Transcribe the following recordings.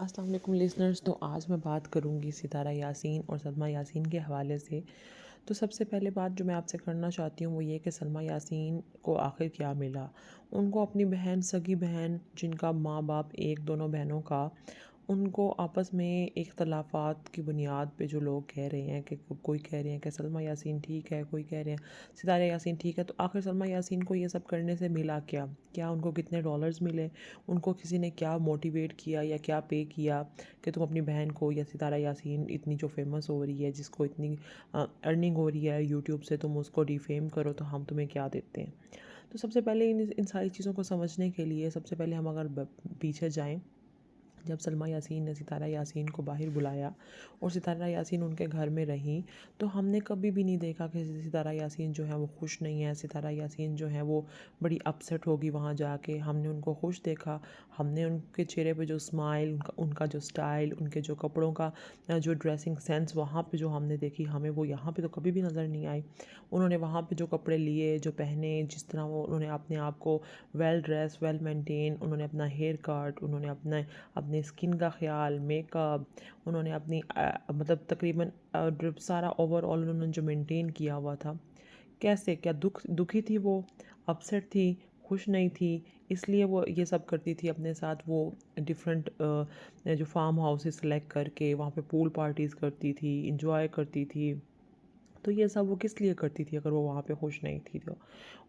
अस्सलाम वालेकुम लिसनर्स। तो आज मैं बात करूँगी सितारा यासीन और सलमा यासीन के हवाले से। तो सबसे पहले बात जो मैं आपसे करना चाहती हूँ वो ये कि सलमा यासीन को आखिर क्या मिला। उनको अपनी बहन, सगी बहन, जिनका माँ बाप एक, दोनों बहनों का, उनको आपस में इख्तलाफात की बुनियाद पे जो लोग कह रहे हैं कि कोई कह रहे हैं कि सलमा यासीन ठीक है, कोई कह रहे हैं सितारा यासीन ठीक है। तो आखिर सलमा यासीन को ये सब करने से मिला क्या? क्या उनको कितने डॉलर्स मिले? उनको किसी ने क्या मोटिवेट किया या क्या पे किया कि तुम अपनी बहन को या सितारा यासीन इतनी जो फेमस हो रही है, जिसको इतनी अर्निंग हो रही है यूट्यूब से, तुम उसको डिफेम करो तो हम तुम्हें क्या देते हैं। तो सबसे पहले इन सारी चीज़ों को समझने के लिए सबसे पहले हम अगर पीछे जाएं, जब सलमा यासीन ने सितारा यासीन को बाहर बुलाया और सितारा यासीन उनके घर में रहीं, तो हमने कभी भी नहीं देखा कि सितारा यासीन जो है वो खुश नहीं है। सितारा यासीन जो है वो बड़ी अपसेट होगी वहाँ जाके। हमने उनको खुश देखा। हमने उनके चेहरे पे जो स्माइल, उनका उनका जो स्टाइल, उनके जो कपड़ों का जो ड्रेसिंग सेंस वहाँ पे जो हमने देखी, हमें वो यहाँ पे तो कभी भी नज़र नहीं आई। उन्होंने वहाँ पे जो कपड़े लिए, जो पहने, जिस तरह वो उन्होंने अपने आप को वेल ड्रेस, वेल मेंटेन, उन्होंने अपना हेयर कट, उन्होंने अपने स्किन का ख्याल, मेकअप, उन्होंने अपनी मतलब तकरीबन ड्रिप सारा ओवरऑल उन्होंने जो मेंटेन किया हुआ था। कैसे, क्या दुखी थी वो, अपसेट थी, खुश नहीं थी, इसलिए वो ये सब करती थी अपने साथ। वो डिफरेंट जो फार्म हाउसेस सेलेक्ट करके वहाँ पे पूल पार्टीज़ करती थी, इंजॉय करती थी। तो ये सब वो किस लिए करती थी अगर वो वहाँ पे खुश नहीं थी तो।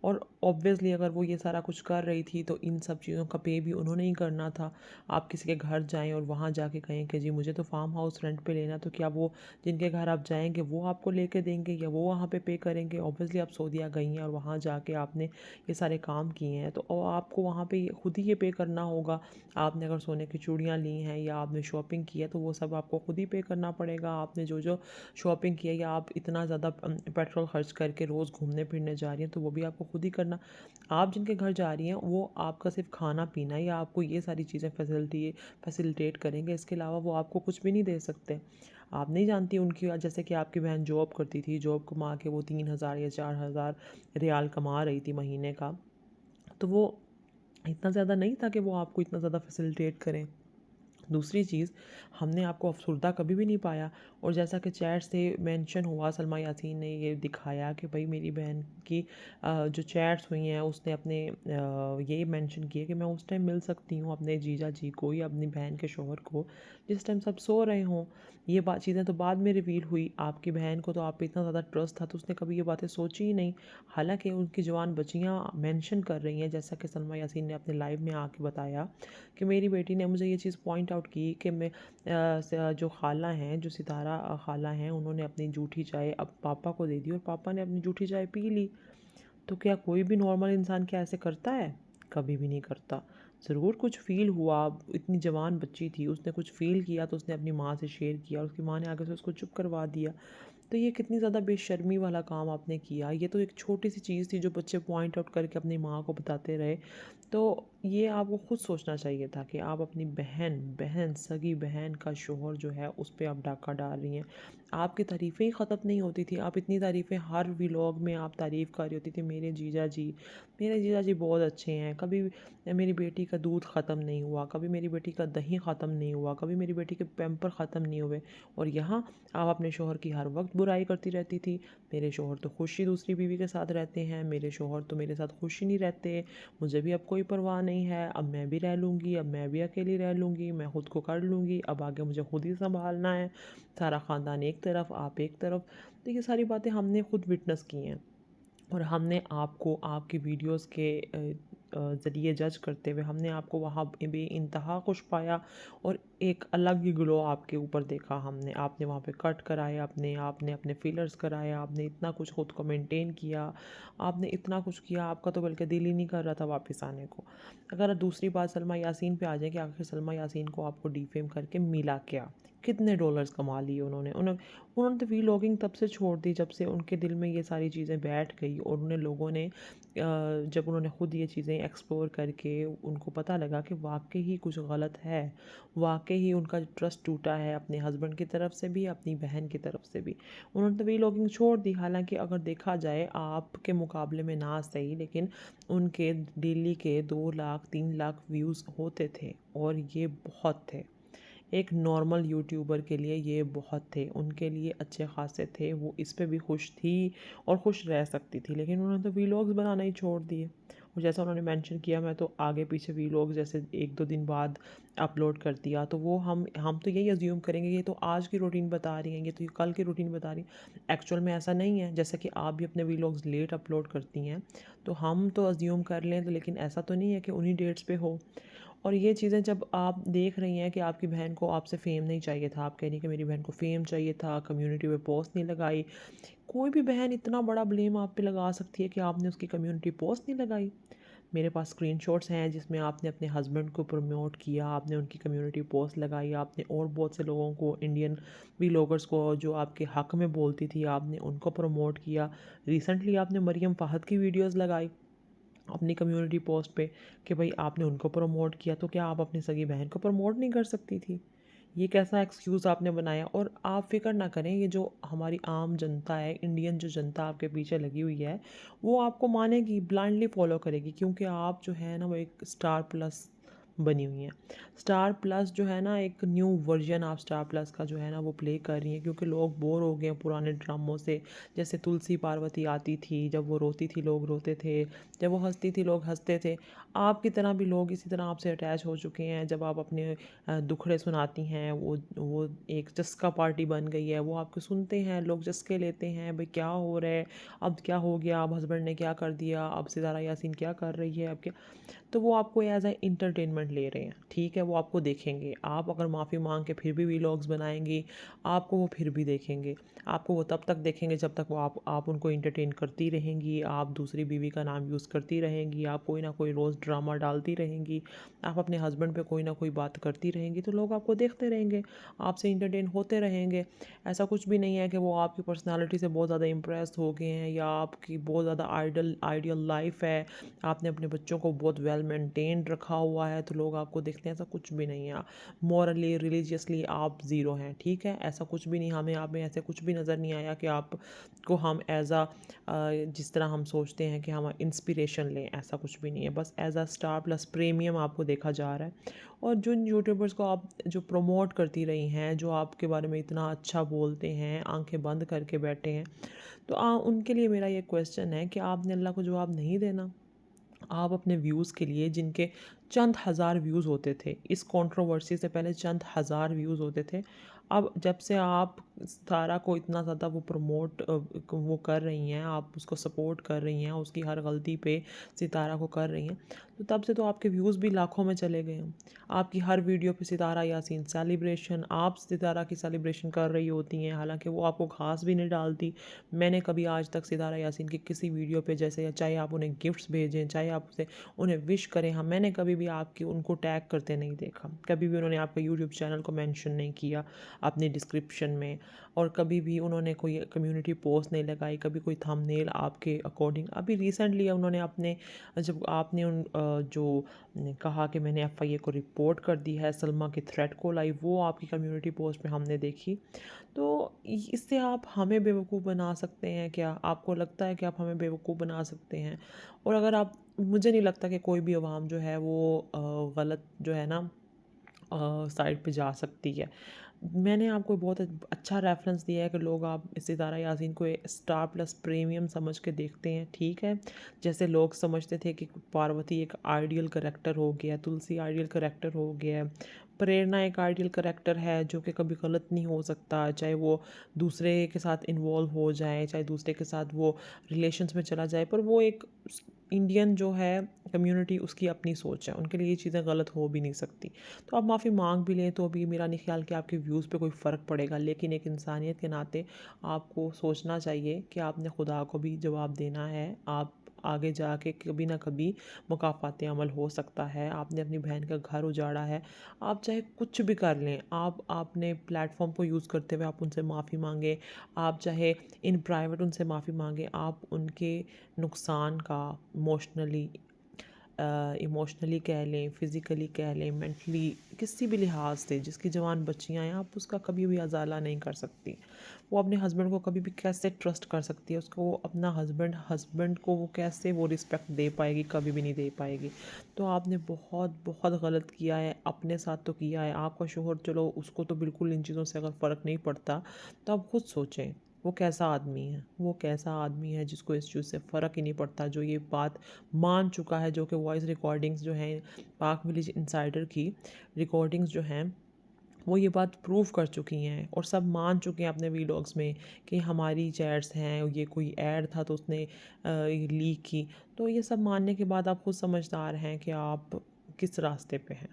और ऑब्वियसली अगर वो ये सारा कुछ कर रही थी तो इन सब चीज़ों का पे भी उन्होंने ही करना था। आप किसी के घर जाएं और वहाँ जाके कहें कि जी मुझे तो फार्म हाउस रेंट पे लेना, तो क्या वो जिनके घर आप जाएंगे वो आपको लेके देंगे या वो वहाँ पे करेंगे? ऑब्वियसली आप सऊदीया गई हैं और वहाँ जाके आपने ये सारे काम किए हैं, तो आपको वहाँ पे खुद ही ये पे करना होगा। आपने अगर सोने की चूड़ियाँ ली हैं या आपने शॉपिंग की है तो वो सब आपको खुद ही पे करना पड़ेगा। आपने जो जो शॉपिंग की है या आप इतना ज़्यादा पेट्रोल खर्च करके रोज़ घूमने फिरने जा रही हैं तो वो भी आपको खुद ही करना। आप जिनके घर जा रही हैं वो आपका सिर्फ खाना पीना या आपको ये सारी चीज़ें फैसिलिटेट करेंगे, इसके अलावा वो आपको कुछ भी नहीं दे सकते। आप नहीं जानती उनकी, जैसे कि आपकी बहन जॉब करती थी, जॉब कमा के वो 3,000 या 4,000 रियाल कमा रही थी महीने का, तो वो इतना ज़्यादा नहीं था कि वो आपको इतना ज़्यादा फैसिलिटेट करें। दूसरी चीज़, हमने आपको अफसरदा कभी भी नहीं पाया। और जैसा कि चैट से मेंशन हुआ, सलमा यासीन ने ये दिखाया कि भाई मेरी बहन की जो चैट्स हुई हैं उसने अपने ये मेंशन किया कि मैं उस टाइम मिल सकती हूँ अपने जीजा जी को या अपनी बहन के शोहर को जिस टाइम सब सो रहे हों। ये बात चीज़ें तो बाद में रिवील हुई। आपकी बहन को तो आप पे इतना ज़्यादा ट्रस्ट था तो उसने कभी ये बातें सोची ही नहीं। हालांकि उनकी जवान बच्चियाँ मेंशन कर रही हैं, जैसा कि सलमा यासीन ने अपने लाइव में आके बताया कि मेरी बेटी ने मुझे ये चीज़ पॉइंट आउट की कि मैं जो खाला हैं, जो सितारा खाला हैं, उन्होंने अपनी जूठी चाय अब पापा को दे दी और पापा ने अपनी जूठी चाय पी ली। तो क्या कोई भी नॉर्मल इंसान क्या ऐसे करता है? कभी भी नहीं करता। ज़रूर कुछ फ़ील हुआ, इतनी जवान बच्ची थी, उसने कुछ फ़ील किया तो उसने अपनी माँ से शेयर किया और उसकी माँ ने आगे से उसको चुप करवा दिया। तो ये कितनी ज़्यादा बेशर्मी वाला काम आपने किया। ये तो एक छोटी सी चीज़ थी जो बच्चे पॉइंट आउट करके अपनी माँ को बताते रहे। तो ये आपको खुद सोचना चाहिए था कि आप अपनी सगी बहन का शोहर जो है उस पे आप डाका डाल रही हैं। आपकी तारीफ़ें ही ख़त्म नहीं होती थी। आप इतनी तारीफ़ें हर व्लॉग में आप तारीफ़ कर रही होती थी, मेरे जीजा जी बहुत अच्छे हैं, कभी मेरी बेटी का दूध ख़त्म नहीं हुआ, कभी मेरी बेटी का दही ख़त्म नहीं हुआ, कभी मेरी बेटी के पैम्पर ख़त्म नहीं हुए। और यहाँ आप अपने शोहर की हर वक्त बुराई करती रहती थी। मेरे शोहर तो खुश ही दूसरी बीवी के साथ रहते हैं, मेरे शोहर तो मेरे साथ खुश ही नहीं रहते, मुझे भी अब कोई परवाह नहीं है, अब मैं भी रह लूँगी, अब मैं भी अकेली रह लूँगी, मैं खुद को कर लूँगी, अब आगे मुझे खुद ही संभालना है, सारा ख़ानदान एक तरफ, आप एक तरफ। तो ये सारी बातें हमने खुद विटनेस की हैं और हमने आपको आपकी वीडियोस के ज़रिए जज करते हुए हमने आपको वहाँ बेइंतहा खुश पाया और एक अलग ही ग्लो आपके ऊपर देखा हमने। आपने वहाँ पे कट कराए, आपने अपने फिलर्स कराए, आपने इतना कुछ खुद को मेंटेन किया, आपने इतना कुछ किया, आपका तो बल्कि दिल ही नहीं कर रहा था वापस आने को। अगर दूसरी बात सलमा यासीन पे आ जाए कि आखिर सलमा यासीन को आपको डिफेम करके मिला क्या? कितने डॉलर्स कमा लिए उन्होंने तो वीलॉगिंग तब से छोड़ दी जब से उनके दिल में ये सारी चीज़ें बैठ गई और उन्हें लोगों ने जब उन्होंने ख़ुद ये चीज़ें एक्सप्लोर करके उनको पता लगा कि वाकई ही कुछ गलत है, वाकई ही उनका ट्रस्ट टूटा है अपने हस्बैंड की तरफ से भी, अपनी बहन की तरफ से भी। उन्होंने तो वीलॉगिंग छोड़ दी। हालांकि अगर देखा जाए आपके मुकाबले में ना सही, लेकिन उनके डेली के 2 लाख 3 लाख व्यूज़ होते थे और ये बहुत थे। एक नॉर्मल यूट्यूबर के लिए ये बहुत थे, उनके लिए अच्छे खासे थे, वो इस पे भी खुश थी और खुश रह सकती थी, लेकिन उन्होंने तो वीलॉग्स बनाना ही छोड़ दिए। और जैसा उन्होंने मेंशन किया, मैं तो आगे पीछे वीलॉग जैसे 1-2 दिन बाद अपलोड कर दिया, तो वो हम तो यही अज्यूम करेंगे ये तो आज की रूटीन बता रही हैं, ये तो कल की रूटीन बता रही हैं। एक्चुअल में ऐसा नहीं है। जैसा कि आप भी अपने वीलॉग्स लेट अपलोड करती हैं, तो हम तो अज्यूम कर लें, तो लेकिन ऐसा तो नहीं है कि उन्हीं डेट्स पे हो। और ये चीज़ें जब आप देख रही हैं कि आपकी बहन को आपसे फ़ेम नहीं चाहिए था, आप कह रही हैं कि मेरी बहन को फ़ेम चाहिए था, कम्युनिटी पे पोस्ट नहीं लगाई। कोई भी बहन इतना बड़ा ब्लेम आप पे लगा सकती है कि आपने उसकी कम्युनिटी पोस्ट नहीं लगाई। मेरे पास स्क्रीनशॉट्स हैं जिसमें आपने अपने हस्बैंड को प्रमोट किया, आपने उनकी कम्युनिटी पोस्ट लगाई, आपने और बहुत से लोगों को, इंडियन व्लॉगर्स को जो आपके हक़ में बोलती थी, आपने उनको प्रमोट किया। रिसेंटली आपने मरियम फ़ाहद की वीडियोज़ लगाई अपनी कम्युनिटी पोस्ट पे कि भाई आपने उनको प्रमोट किया, तो क्या आप अपनी सगी बहन को प्रमोट नहीं कर सकती थी? ये कैसा एक्सक्यूज़ आपने बनाया? और आप फ़िक्र ना करें, ये जो हमारी आम जनता है, इंडियन जो जनता आपके पीछे लगी हुई है, वो आपको मानेगी, ब्लाइंडली फॉलो करेगी, क्योंकि आप जो है ना वो एक स्टार प्लस बनी हुई हैं। स्टार प्लस जो है ना, एक न्यू वर्जन आप स्टार प्लस का जो है ना वो प्ले कर रही हैं, क्योंकि लोग बोर हो गए हैं पुराने ड्रामों से। जैसे तुलसी पार्वती आती थी, जब वो रोती थी लोग रोते थे, जब वो हंसती थी लोग हंसते थे। आपकी तरह भी लोग इसी तरह आपसे अटैच हो चुके हैं। जब आप अपने दुखड़े सुनाती हैं, वो एक चस्का पार्टी बन गई है, वो आपको सुनते हैं, लोग चस्के लेते हैं, भाई क्या हो रहा है, अब क्या हो गया, अब हस्बैंड ने क्या कर दिया, अब सितारा यासीन क्या कर रही है, अब क्या। तो वो आपको एज ए इंटरटेनमेंट ले रहे हैं, ठीक है, वो आपको देखेंगे। आप अगर माफ़ी मांग के फिर भी वीलॉग्स बनाएंगी, आपको वो फिर भी देखेंगे। आपको वो तब तक देखेंगे जब तक वो आप उनको इंटरटेन करती रहेंगी, आप दूसरी बीवी का नाम यूज़ करती रहेंगी, आप कोई ना कोई रोज़ ड्रामा डालती रहेंगी, आप अपने हस्बैंड पे कोई ना कोई बात करती रहेंगी, तो लोग आपको देखते रहेंगे, आपसे इंटरटेन होते रहेंगे। ऐसा कुछ भी नहीं है कि वो आपकी पर्सनालिटी से बहुत ज़्यादा इम्प्रेस्ड हो गए हैं, या आपकी बहुत ज़्यादा आइडियल लाइफ है, आपने अपने बच्चों को बहुत वेल मेंटेन्ड रखा हुआ है, तो लोग आपको देखते हैं। ऐसा कुछ भी नहीं है। मॉरली रिलीजियसली आप ज़ीरो हैं, ठीक है, ऐसा कुछ भी नहीं। हमें आप में ऐसे कुछ भी नज़र नहीं आया कि आपको हम एज आ जिस तरह हम सोचते हैं कि हम इंस्पिरेशन लें, ऐसा कुछ भी नहीं है। बस एज आ स्टार प्लस प्रीमियम आपको देखा जा रहा है। और जिन यूट्यूबर्स को आप जो प्रमोट करती रही हैं, जो आपके बारे में इतना अच्छा बोलते हैं, आंखें बंद करके बैठे हैं, तो उनके लिए मेरा ये क्वेश्चन है कि आपने अल्लाह को जवाब नहीं देना। आप अपने व्यूज़ के लिए, जिनके चंद हज़ार व्यूज़ होते थे, इस कंट्रोवर्सी से पहले चंद हज़ार व्यूज़ होते थे, अब जब से आप सितारा को इतना ज़्यादा वो प्रमोट वो कर रही हैं, आप उसको सपोर्ट कर रही हैं, उसकी हर गलती पे सितारा को कर रही हैं, तो तब से तो आपके व्यूज़ भी लाखों में चले गए हैं। आपकी हर वीडियो पे सितारा यासीन सेलिब्रेशन, आप सितारा की सेलिब्रेशन कर रही होती हैं, हालांकि वो आपको घास भी नहीं डालती। मैंने कभी आज तक सितारा यासीन की किसी वीडियो पे, जैसे चाहे आप उन्हें गिफ्ट्स भेजें, चाहे आप उसे उन्हें विश करें, हाँ, मैंने कभी भी आपकी उनको टैग करते नहीं देखा। कभी भी उन्होंने आपका यूट्यूब चैनल को मेंशन नहीं किया अपनी डिस्क्रिप्शन में, और कभी भी उन्होंने कोई कम्युनिटी पोस्ट नहीं लगाई, कभी कोई थंबनेल आपके अकॉर्डिंग। अभी रिसेंटली उन्होंने अपने, जब आपने जो कहा कि मैंने एफआईए को रिपोर्ट कर दी है, सलमा के थ्रेट को लाई, वो आपकी कम्युनिटी पोस्ट में हमने देखी। तो इससे आप हमें बेवकूफ़ बना सकते हैं क्या? आपको लगता है कि आप हमें बेवकूफ़ बना सकते हैं? और अगर आप, मुझे नहीं लगता कि कोई भी अवाम जो है वो गलत जो है ना साइड पे जा सकती है। मैंने आपको बहुत अच्छा रेफ़रेंस दिया है कि लोग आप सितारा यासीन को स्टार प्लस प्रीमियम समझ के देखते हैं, ठीक है। जैसे लोग समझते थे कि पार्वती एक आइडियल करैक्टर हो गया, तुलसी आइडियल करैक्टर हो गया है, प्रेरणा एक आइडियल करैक्टर है जो कि कभी गलत नहीं हो सकता, चाहे वो दूसरे के साथ इन्वॉल्व हो जाए, चाहे दूसरे के साथ वो रिलेशंस में चला जाए, पर वो एक इंडियन जो है कम्युनिटी, उसकी अपनी सोच है, उनके लिए ये चीज़ें गलत हो भी नहीं सकती। तो आप माफ़ी मांग भी लें तो भी मेरा नहीं ख्याल कि आपके व्यूज़ पे कोई फ़र्क पड़ेगा, लेकिन एक इंसानियत के नाते आपको सोचना चाहिए कि आपने खुदा को भी जवाब देना है। आप आगे जाके कभी ना कभी मुकाफ़ात अमल हो सकता है। आपने अपनी बहन का घर उजाड़ा है, आप चाहे कुछ भी कर लें, आप आपने प्लेटफॉर्म को यूज़ करते हुए आप उनसे माफ़ी मांगें, आप चाहे इन प्राइवेट उनसे माफ़ी मांगें, आप उनके नुकसान का इमोशनली इमोशनली कह लें, फ़िज़िकली कह लें, मेंटली, किसी भी लिहाज से जिसकी जवान बच्चियाँ हैं, आप उसका कभी भी अज़ाला नहीं कर सकती। वो अपने हस्बैंड को कभी भी कैसे ट्रस्ट कर सकती है, उसको वो अपना हस्बैंड को वो कैसे वो रिस्पेक्ट दे पाएगी, कभी भी नहीं दे पाएगी। तो आपने बहुत बहुत गलत किया है, अपने साथ तो किया है। आपका शौहर, चलो उसको तो बिल्कुल इन चीज़ों से अगर फ़र्क नहीं पड़ता, तो आप खुद सोचें वो कैसा आदमी है, वो कैसा आदमी है जिसको इस चीज़ से फ़र्क ही नहीं पड़ता, जो ये बात मान चुका है, जो कि वॉइस रिकॉर्डिंग्स जो हैं पाक विलेज इनसाइडर की रिकॉर्डिंग्स जो हैं, वो ये बात प्रूव कर चुकी हैं और सब मान चुके हैं अपने वीलॉग्स में कि हमारी चैट्स हैं, ये कोई ऐड था तो उसने लीक की। तो ये सब मानने के बाद आप खुद समझदार हैं कि आप किस रास्ते पे हैं।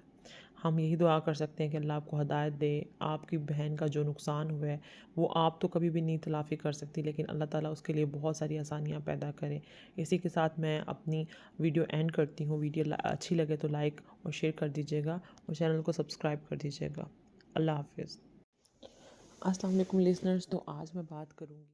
हम यही दुआ कर सकते हैं कि अल्लाह आपको हिदायत दे। आपकी बहन का जो नुकसान हुआ है वो आप तो कभी भी नहीं तलाफ़ी कर सकती, लेकिन अल्लाह ताला उसके लिए बहुत सारी आसानियाँ पैदा करे। इसी के साथ मैं अपनी वीडियो एंड करती हूँ। वीडियो अच्छी लगे तो लाइक और शेयर कर दीजिएगा और चैनल को सब्सक्राइब कर दीजिएगा। अल्लाह हाफ़िज़। अस्सलाम वालेकुम लिसनर्स, तो आज मैं बात करूँगी